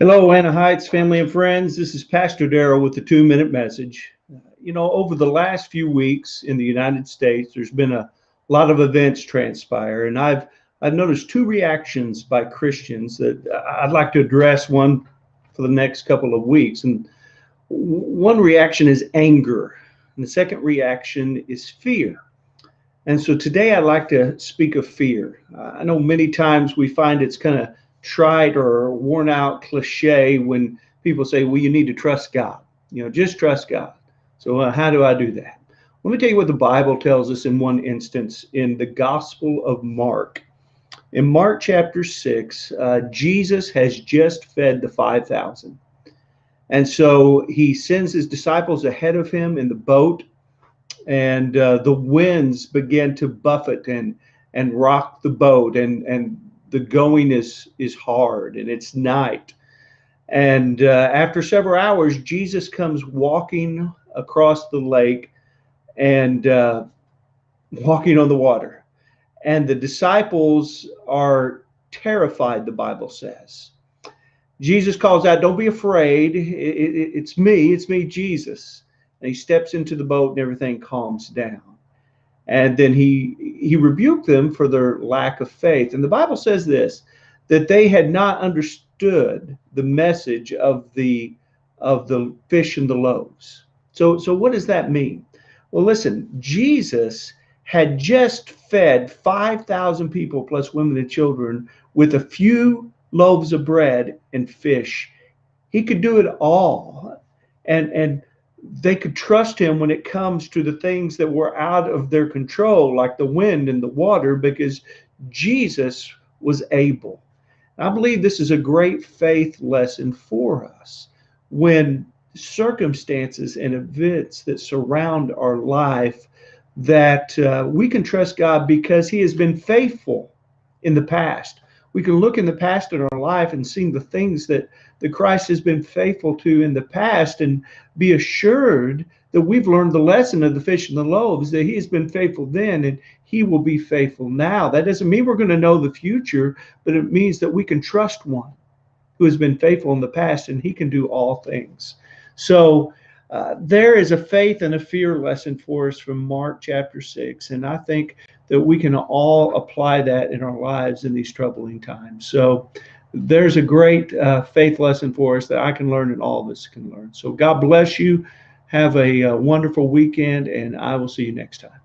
Hello, Anna Heights family and friends. This is Pastor Darryl with the 2 Minute Message. Over the last few weeks in the United States, there's been a lot of events transpire, and I've noticed two reactions by Christians that I'd like to address. One for the next couple of weeks, and one reaction is anger, and the second reaction is fear. And so today I'd like to speak of fear. I know many times we find it's kind of trite or worn out cliche when people say, well, you need to trust God, just trust God. So how do I do that? Let me tell you what the Bible tells us in one instance in the Gospel of Mark. In Mark chapter 6, Jesus has just fed the 5,000. And so he sends his disciples ahead of him in the boat, and the winds begin to buffet and rock the boat, and the going is hard, and it's night. And after several hours, Jesus comes walking across the lake and walking on the water. And the disciples are terrified, the Bible says. Jesus calls out, "Don't be afraid. It's me, Jesus." And he steps into the boat and everything calms down. And then he rebuked them for their lack of faith. And the Bible says this, that they had not understood the message of the fish and the loaves. So what does that mean? Well, listen, Jesus had just fed 5,000 people plus women and children with a few loaves of bread and fish. He could do it all. And they could trust him when it comes to the things that were out of their control, like the wind and the water, because Jesus was able. I believe this is a great faith lesson for us when circumstances and events that surround our life, that we can trust God because he has been faithful in the past. We can look in the past in our life and see the things that Christ has been faithful to in the past, and be assured that we've learned the lesson of the fish and the loaves, that he has been faithful then and he will be faithful now. That doesn't mean we're going to know the future, but it means that we can trust one who has been faithful in the past, and he can do all things. So there is a faith and a fear lesson for us from Mark chapter 6. And I think that we can all apply that in our lives in these troubling times. So there's a great faith lesson for us that I can learn and all of us can learn. So God bless you. Have a wonderful weekend, and I will see you next time.